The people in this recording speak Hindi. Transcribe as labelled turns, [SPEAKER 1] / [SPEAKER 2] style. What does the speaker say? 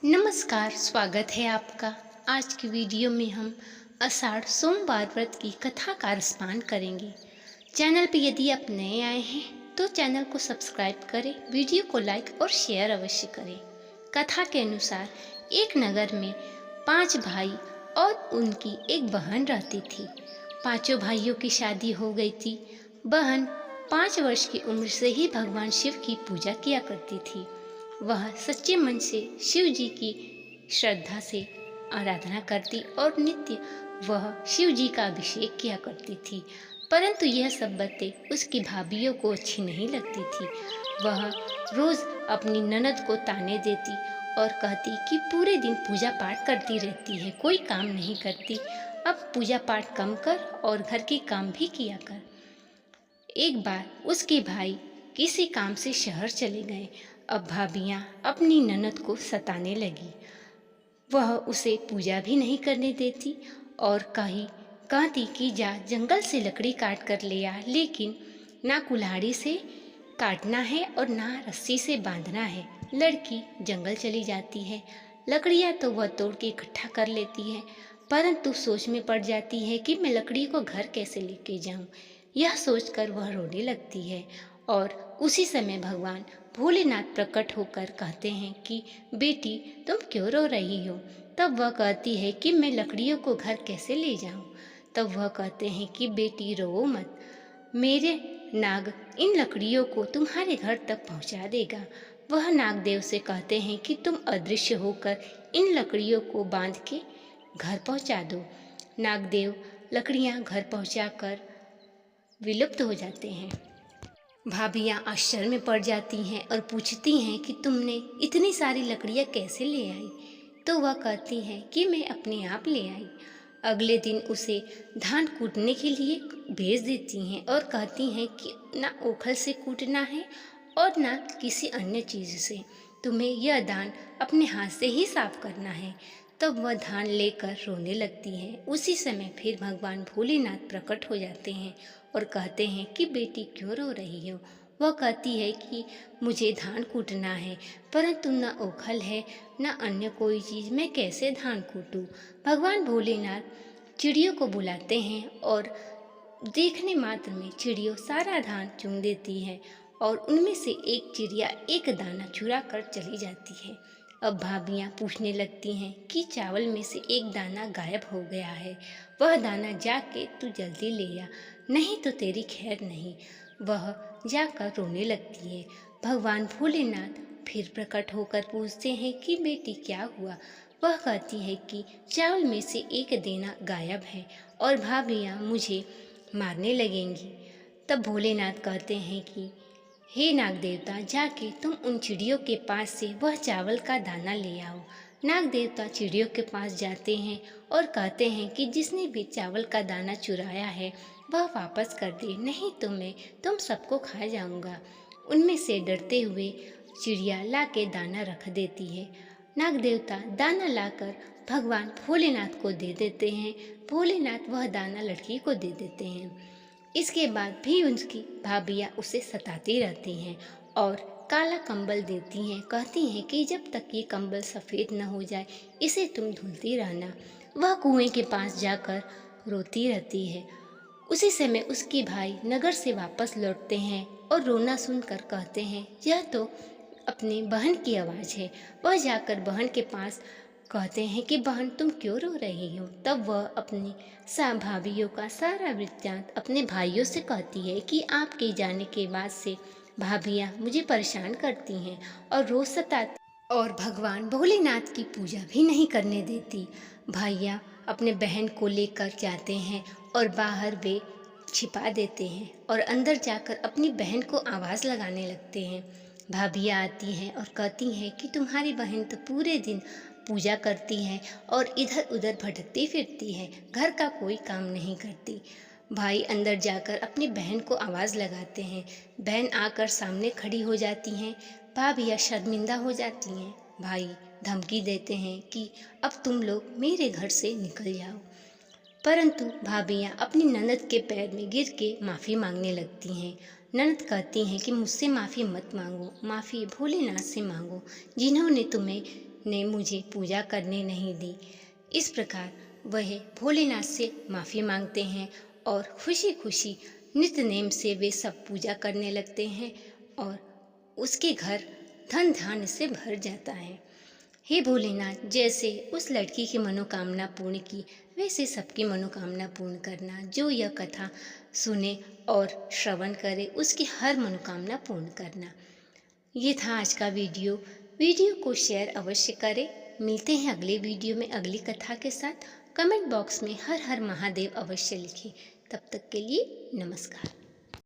[SPEAKER 1] नमस्कार, स्वागत है आपका। आज की वीडियो में हम आषाढ़ सोमवार व्रत की कथा का रसपान करेंगे। चैनल पर यदि आप नए आए हैं तो चैनल को सब्सक्राइब करें, वीडियो को लाइक और शेयर अवश्य करें। कथा के अनुसार एक नगर में 5 भाई और उनकी एक बहन रहती थी। पांचों भाइयों की शादी हो गई थी। बहन 5 वर्ष की उम्र से ही भगवान शिव की पूजा किया करती थी। वह सच्चे मन से शिव जी की श्रद्धा से आराधना करती और नित्य वह शिव जी का अभिषेक किया करती थी। परंतु यह सब बातें उसकी भाभियों को अच्छी नहीं लगती थी। वह रोज अपनी ननद को ताने देती और कहती कि पूरे दिन पूजा पाठ करती रहती है, कोई काम नहीं करती। अब पूजा पाठ कम कर और घर के काम भी किया कर। एक बार उसके भाई किसी काम से शहर चले गए। अब भाभियाँ अपनी ननद को सताने लगी। वह उसे पूजा भी नहीं करने देती और कहती कि जा जंगल से लकड़ी काट कर ले आ, लेकिन ना कुल्हाड़ी से काटना है और ना रस्सी से बांधना है। लड़की जंगल चली जाती है। लकड़ियाँ तो वह तोड़ के इकट्ठा कर लेती है, परंतु सोच में पड़ जाती है कि मैं लकड़ी को घर कैसे लेके जाऊँ। यह सोचकर वह रोने लगती है और उसी समय भगवान भोलेनाथ प्रकट होकर कहते हैं कि बेटी तुम क्यों रो रही हो। तब वह कहती है कि मैं लकड़ियों को घर कैसे ले जाऊं। तब वह कहते हैं कि बेटी रो मत, मेरे नाग इन लकड़ियों को तुम्हारे घर तक पहुंचा देगा। वह नागदेव से कहते हैं कि तुम अदृश्य होकर इन लकड़ियों को बांध के घर पहुंचा दो। नागदेव लकड़ियां घर पहुंचाकर विलुप्त हो जाते हैं। भाभियाँ आश्चर्य में पड़ जाती हैं और पूछती हैं कि तुमने इतनी सारी लकड़ियाँ कैसे ले आई। तो वह कहती हैं कि मैं अपने आप ले आई। अगले दिन उसे धान कूटने के लिए भेज देती हैं और कहती हैं कि ना ओखल से कूटना है और ना किसी अन्य चीज़ से, तुम्हें यह धान अपने हाथ से ही साफ करना है। तब वह धान लेकर रोने लगती है। उसी समय फिर भगवान भोलेनाथ प्रकट हो जाते हैं और कहते हैं कि बेटी क्यों रो रही हो। वह कहती है कि मुझे धान कूटना है, परंतु न ओखल है न अन्य कोई चीज़, मैं कैसे धान कूटूं। भगवान भोलेनाथ चिड़ियों को बुलाते हैं और देखने मात्र में चिड़ियों सारा धान चुन देती है और उनमें से एक चिड़िया एक दाना चुरा कर चली जाती है। अब भाभियाँ पूछने लगती हैं कि चावल में से एक दाना गायब हो गया है, वह दाना जाके तू जल्दी ले आ, नहीं तो तेरी खैर नहीं। वह जाकर रोने लगती है। भगवान भोलेनाथ फिर प्रकट होकर पूछते हैं कि बेटी क्या हुआ। वह कहती है कि चावल में से एक दाना गायब है और भाभियाँ मुझे मारने लगेंगी। तब भोलेनाथ कहते हैं कि हे नाग देवता, जाके तुम उन चिड़ियों के पास से वह चावल का दाना ले आओ। नाग देवता चिड़ियों के पास जाते हैं और कहते हैं कि जिसने भी चावल का दाना चुराया है वह वापस कर दे, नहीं तो मैं तुम सबको खा जाऊंगा। उनमें से डरते हुए चिड़िया लाके दाना रख देती है। नाग देवता दाना लाकर भगवान भोलेनाथ को दे देते हैं। भोलेनाथ वह दाना लड़की को दे देते हैं। इसके बाद भी उसकी भाभियाँ उसे सताती रहती हैं और काला कंबल देती हैं। कहती हैं कि जब तक ये कंबल सफ़ेद न हो जाए इसे तुम धुलती रहना। वह कुएं के पास जाकर रोती रहती है। उसी समय उसके भाई नगर से वापस लौटते हैं और रोना सुनकर कहते हैं यह तो अपनी बहन की आवाज़ है। वह जाकर बहन के पास कहते हैं कि बहन तुम क्यों रो रही हो। तब वह अपनी भाभियों का सारा वृत्तांत अपने भाइयों से कहती है कि आपके जाने के बाद से भाभियाँ मुझे परेशान करती हैं और रोज सताती और भगवान भोलेनाथ की पूजा भी नहीं करने देती। भाइयाँ अपने बहन को लेकर जाते हैं और बाहर वे छिपा देते हैं और अंदर जाकर अपनी बहन को आवाज़ लगाने लगते हैं। भाभियाँ आती हैं और कहती हैं कि तुम्हारी बहन तो पूरे दिन पूजा करती है और इधर उधर भटकती फिरती है, घर का कोई काम नहीं करती। भाई अंदर जाकर अपनी बहन को आवाज़ लगाते हैं। बहन आकर सामने खड़ी हो जाती हैं। भाभियाँ शर्मिंदा हो जाती हैं। भाई धमकी देते हैं कि अब तुम लोग मेरे घर से निकल जाओ, परंतु भाभियाँ अपनी ननद के पैर में गिर के माफ़ी मांगने लगती हैं। ननद कहती हैं कि मुझसे माफ़ी मत मांगो, माफ़ी भोलेनाथ से मांगो, जिन्होंने तुम्हें ने मुझे पूजा करने नहीं दी। इस प्रकार वह भोलेनाथ से माफ़ी मांगते हैं और खुशी खुशी नित्य नेम से वे सब पूजा करने लगते हैं और उसके घर धन धान्य से भर जाता है। हे भोलेनाथ, जैसे उस लड़की की मनोकामना पूर्ण की, वैसे सबकी मनोकामना पूर्ण करना। जो यह कथा सुने और श्रवण करे, उसकी हर मनोकामना पूर्ण करना। ये था आज का वीडियो। वीडियो को शेयर अवश्य करें। मिलते हैं अगले वीडियो में अगली कथा के साथ। कमेंट बॉक्स में हर हर महादेव अवश्य लिखें। तब तक के लिए नमस्कार।